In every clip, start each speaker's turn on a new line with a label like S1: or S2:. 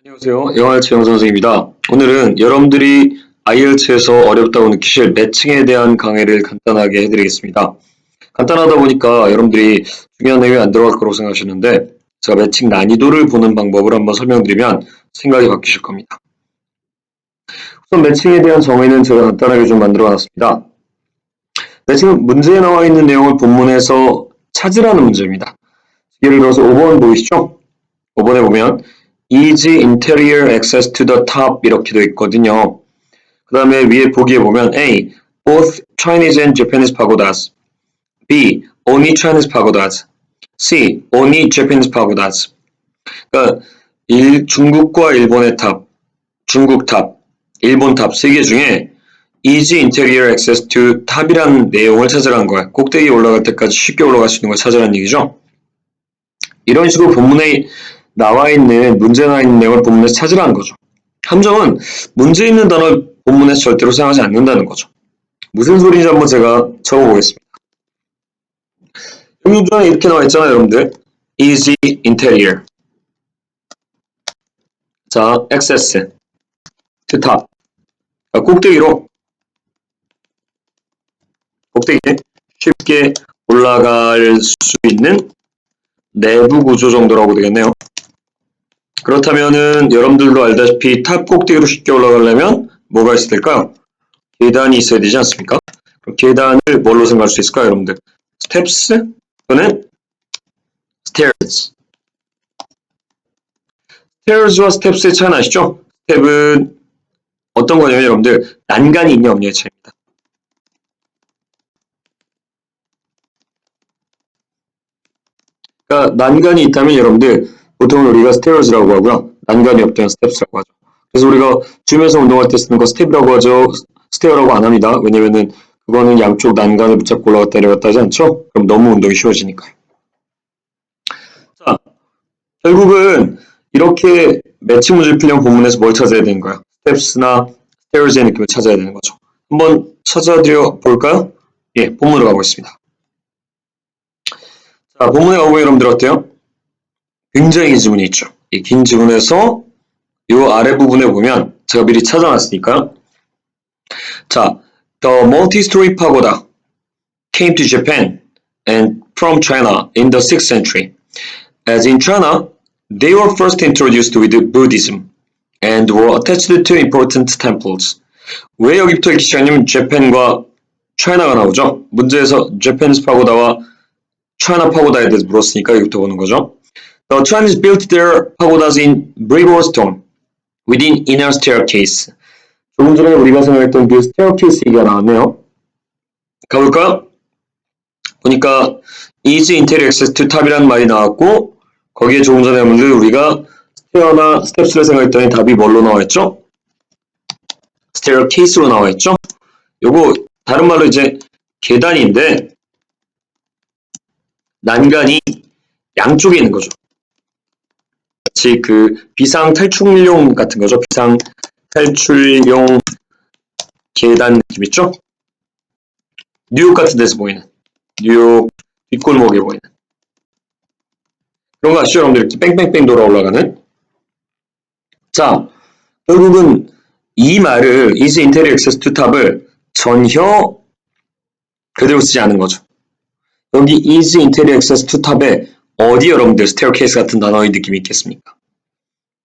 S1: 안녕하세요. 영어의 영어 선생입니다. 오늘은 여러분들이 IELTS에서 어렵다고 느끼실 매칭에 대한 강의를 간단하게 해드리겠습니다. 간단하다 보니까 여러분들이 중요한 내용이 안 들어갈 거라고 생각하시는데 제가 매칭 난이도를 보는 방법을 한번 설명드리면 생각이 바뀌실 겁니다. 우선 매칭에 대한 정의는 제가 간단하게 좀 만들어 놨습니다. 매칭은 문제에 나와 있는 내용을 본문에서 찾으라는 문제입니다. 예를 들어서 5번 보이시죠? 5번에 보면 Easy interior access to the top 이렇게 되어 있거든요. 그 다음에 위에 보기에 보면 A. Both Chinese and Japanese pagodas. B. Only Chinese pagodas. C. Only Japanese pagodas. 그러니까 중국과 일본의 탑, 중국 탑, 일본 탑 세 개 중에 Easy interior access to 탑이라는 내용을 찾으라는 거예요. 꼭대기에 올라갈 때까지 쉽게 올라갈 수 있는 걸 찾으라는 얘기죠. 이런 식으로 본문에 나와 있는 문제 나와 있는 내용을 본문에서 찾으라는 거죠. 함정은 문제 있는 단어를 본문에서 절대로 사용하지 않는다는 거죠. 무슨 소리인지 한번 제가 적어보겠습니다. 여기 전에 이렇게 나와 있잖아요, 여러분들. Easy interior. 자, access to top. 꼭대기로 꼭대기에 쉽게 올라갈 수 있는 내부 구조 정도라고 되겠네요. 그렇다면은 여러분들도 알다시피 탑 꼭대기로 쉽게 올라가려면 뭐가 있어야 될까요? 계단이 있어야 되지 않습니까? 그럼 계단을 뭘로 생각할 수 있을까요, 여러분들? steps 또는 stairs. stairs와 steps의 차이는 아시죠? 스텝은 어떤 거냐면 여러분들 난간이 있냐 없냐의 차이입니다. 그러니까 난간이 있다면 여러분들 보통 우리가 stairs라고 하고요. 난간이 없다면 steps라고 하죠. 그래서 우리가 줌에서 운동할 때 쓰는 거 스텝이라고 하죠. 스테어라고 안 합니다. 왜냐면은 그거는 양쪽 난간을 붙잡고 올라갔다 내려갔다 하지 않죠? 그럼 너무 운동이 쉬워지니까요. 자, 결국은 이렇게 매칭 문제를 풀려면 본문에서 뭘 찾아야 되는 거야? 스텝스나 스테어즈의 느낌을 찾아야 되는 거죠. 한번 찾아드려 볼까요? 예, 본문으로 가보겠습니다. 자, 본문에 가보면 여러분들 어때요? 굉장히 긴 지문이 있죠. 이 긴 지문에서 이 아래 부분에 보면 제가 미리 찾아놨으니까요. 자, the multi-story pagoda came to Japan and from China in the 6th century. As in China, they were first introduced with Buddhism and were attached to important temples. 왜 여기부터 읽기 시작하냐면 Japan과 China가 나오죠. 문제에서 Japanese pagoda와 China pagoda에 대해서 물었으니까 여기부터 보는 거죠. The Chinese built their pagodas in brick or stone within inner staircase. 조금 전에 우리가 생각했던 그 staircase 얘기가 나왔네요. 가볼까요? 보니까 easy interior access to top이라는 말이 나왔고 거기에 조금 전에 우리가 스테어나 스텝스를 생각했더니 답이 뭘로 나와있죠? staircase로 나와있죠? 요거 다른 말로 이제 계단인데 난간이 양쪽에 있는 거죠. 마치 그 비상 탈출용 같은 거죠. 비상 탈출용 계단 느낌 있죠? 뉴욕 같은 데서 보이는 뉴욕 뒷골목에 보이는 그런 거 아시죠? 여러분들 이렇게 뺑뺑뺑 돌아 올라가는. 자, 결국은 이 말을 is interior access to top을 전혀 그대로 쓰지 않은 거죠. 여기 is interior access to top에 어디 여러분들 staircase 같은 단어의 느낌이 있겠습니까?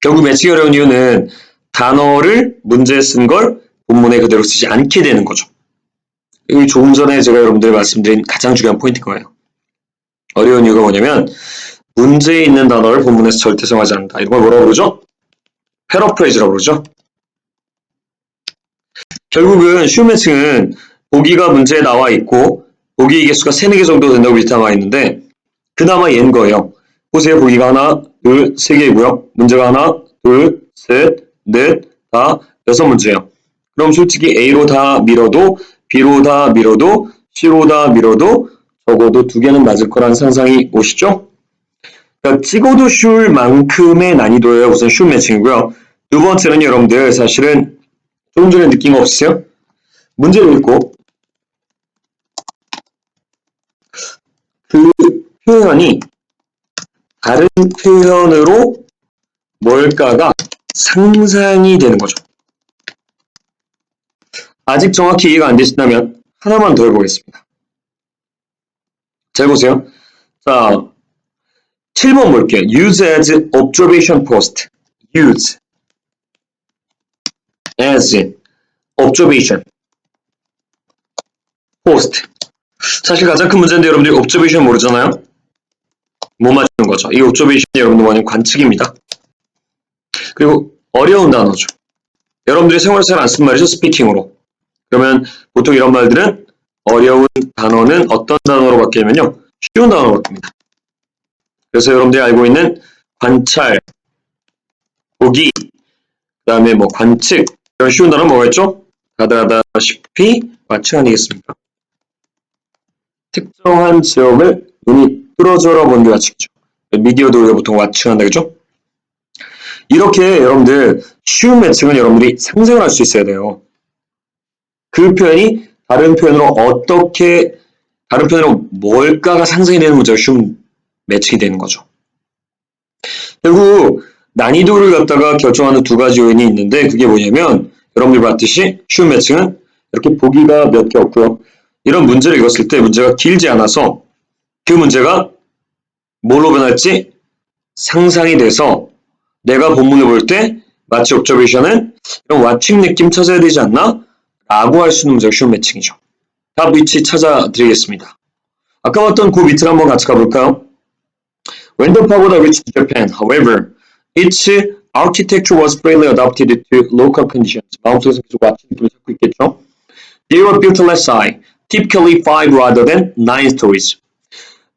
S1: 결국 매치기 어려운 이유는 단어를 문제에 쓴 걸 본문에 그대로 쓰지 않게 되는 거죠. 이 조금 전에 제가 여러분들 말씀드린 가장 중요한 포인트인 거예요. 어려운 이유가 뭐냐면 문제에 있는 단어를 본문에서 절대 사용하지 않는다. 이걸 뭐라고 그러죠? 패러프레이즈라고 그러죠. 결국은 쉬운 매칭은 보기가 문제에 나와 있고 보기 개수가 3, 4개 정도 된다고 밑에 나와 있는데 그나마 얘인 거예요. 보세요. 보기가 하나, 둘, 3개이고요. 문제가 하나, 둘, 셋, 넷, 다 6문제예요. 그럼 솔직히 A로 다 밀어도 B로 다 밀어도 C로 다 밀어도 적어도 2개는 맞을 거라는 상상이 오시죠? 그러니까 찍어도 쉬울 만큼의 난이도예요. 우선 쉬운 매칭이고요. 두 번째는 여러분들 사실은 조금 전에 느낀 거 없으세요? 문제를 읽고 그 표현이 다른 표현으로 뭘까가 상상이 되는 거죠. 아직 정확히 이해가 안 되신다면 하나만 더 해보겠습니다. 잘 보세요. 자, 7번 볼게요. Use as observation post. Use as observation post. 사실 가장 큰 문제인데 여러분들이 observation 모르잖아요? 못 맞추는 거죠. 이 observation이 여러분들 뭐냐면 관측입니다. 그리고 어려운 단어죠. 여러분들이 생활에서 잘 안 쓴 말이죠. 스피킹으로. 그러면 보통 이런 말들은 어려운 단어는 어떤 단어로 바뀌냐면요. 쉬운 단어로 바뀝니다. 그래서 여러분들이 알고 있는 관찰, 보기, 그 다음에 뭐 관측 이런 쉬운 단어는 뭐가 있죠? 다들 아다시피 관측 아니겠습니까? 특정한 지역을 눈이 뚫어져라 보는 게 관측이죠. 미디어도 우리가 보통 관측한다 그죠? 이렇게 여러분들 쉬운 매칭은 여러분들이 상상을 할 수 있어야 돼요. 그 표현이 다른 표현으로 뭘까가 상상이 되는 문제가 쉬운 매칭이 되는 거죠. 결국 난이도를 갖다가 결정하는 두 가지 요인이 있는데 그게 뭐냐면 여러분들이 봤듯이 쉬운 매칭은 이렇게 보기가 몇 개 없고요. 이런 문제를 읽었을 때 문제가 길지 않아서 그 문제가 뭘로 변할지 상상이 돼서 내가 본문을 볼 때 마치 옵저베이션은 이런 와칭 느낌 찾아야 되지 않나? 라고 할 수 있는 문제가 쉬운 매칭이죠. 답 위치 찾아드리겠습니다. 아까 봤던 그 밑을 한번 같이 가볼까요? When the pagoda reached Japan, however, its architecture was freely adapted to local conditions. 마음속에서 계속 와칭 느낌을 찾고 있겠죠? They were built less high, typically 5 rather than 9 stories.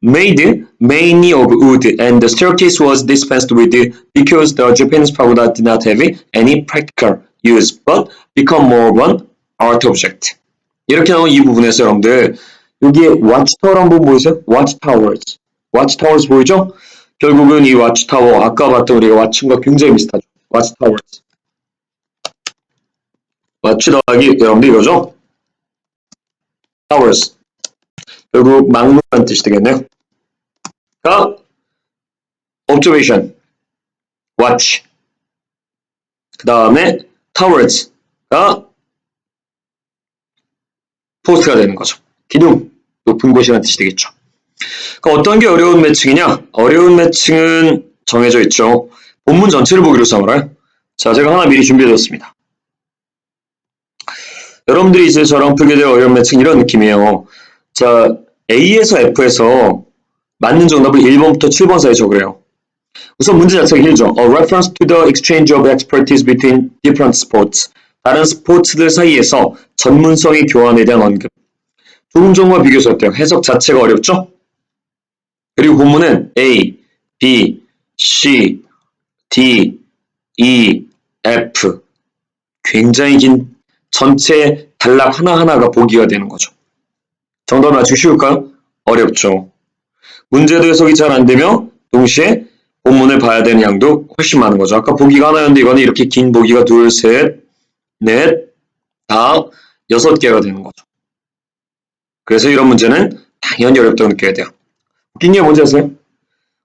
S1: Made mainly of wood, and the staircase was dispensed with because the Japanese pagoda did not have any practical use, but become more of an art object. 이렇게 나온 이 부분에서 여러분들 여기에 watchtower 한번 보이세요? watchtowers. watchtowers 보이죠? 결국은 이 watchtower 아까 봤던 우리가 watch과 굉장히 비슷하죠. watchtowers. watch 더하기 여러분들 이거죠? towers. 결국 막루라는 뜻이 되겠네요. 가 observation, watch. 그 다음에 towers가 포스트가 되는 거죠. 기둥, 높은 곳이라는 뜻이 되겠죠. 그러니까 어떤 게 어려운 매칭이냐? 어려운 매칭은 정해져 있죠. 본문 전체를 보기로 삼아요. 자, 제가 하나 미리 준비해뒀습니다. 여러분들이 이제 저랑 풀게 될 어려운 매칭 이런 느낌이에요. 자, A에서 F에서 맞는 정답을 1번부터 7번 사이에 적으래요. 우선 문제 자체가 길죠. A reference to the exchange of expertise between different sports. 다른 스포츠들 사이에서 전문성의 교환에 대한 언급. 조금 전과 비교해서 어때요? 해석 자체가 어렵죠? 그리고 본문은 A, B, C, D, E, F. 굉장히 긴 전체 단락 하나하나가 보기가 되는 거죠. 정답 맞추기 쉬울까요? 어렵죠. 문제도 해석이 잘 안 되며 동시에 본문을 봐야 되는 양도 훨씬 많은 거죠. 아까 보기가 하나였는데 이거는 이렇게 긴 보기가 둘, 셋, 넷, 다 6개가 되는 거죠. 그래서 이런 문제는 당연히 어렵다고 느껴야 돼요. 웃긴 게 뭔지 아세요?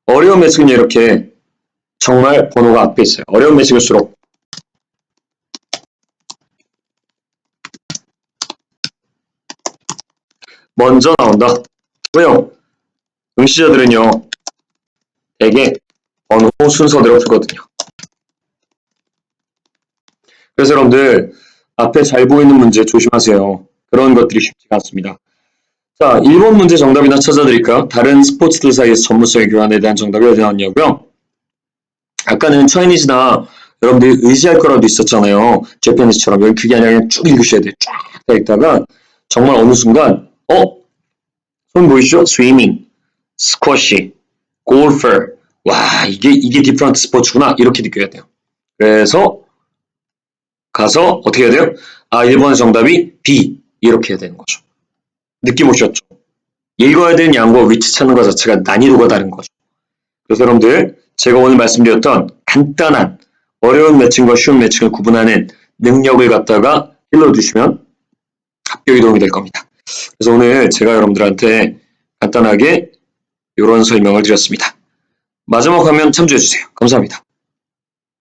S1: 어려운 매칭은 이렇게 정말 번호가 앞에 있어요. 어려운 매칭일수록 먼저 나온다. 왜요? 응시자들은요, 대개 번호 순서대로 풀거든요. 그래서 여러분들 앞에 잘 보이는 문제 조심하세요. 그런 것들이 쉽지가 않습니다. 자, 1번 문제 정답이나 찾아드릴까요? 다른 스포츠들 사이에서 전문성의 교환에 대한 정답이 어디 나왔냐고요? 아까는 차이니즈나 여러분들이 의지할 거라도 있었잖아요. 재패니스처럼. 여기 그게 아니라 그냥 쭉 읽으셔야 돼요. 쫙 읽다가 정말 어느 순간 손 보이시죠? 스위밍, 스쿼시, 골퍼. 와, 이게 디퍼런트 스포츠구나. 이렇게 느껴야 돼요. 그래서 가서 어떻게 해야 돼요? 1번의 정답이 B. 이렇게 해야 되는 거죠. 느낌 오셨죠? 읽어야 되는 양과 위치 찾는 것 자체가 난이도가 다른 거죠. 그래서 여러분들 제가 오늘 말씀드렸던 간단한 어려운 매칭과 쉬운 매칭을 구분하는 능력을 갖다가 길러주시면 합격에 도움이 될 겁니다. 그래서 오늘 제가 여러분들한테 간단하게 이런 설명을 드렸습니다. 마지막 화면 참조해주세요. 감사합니다.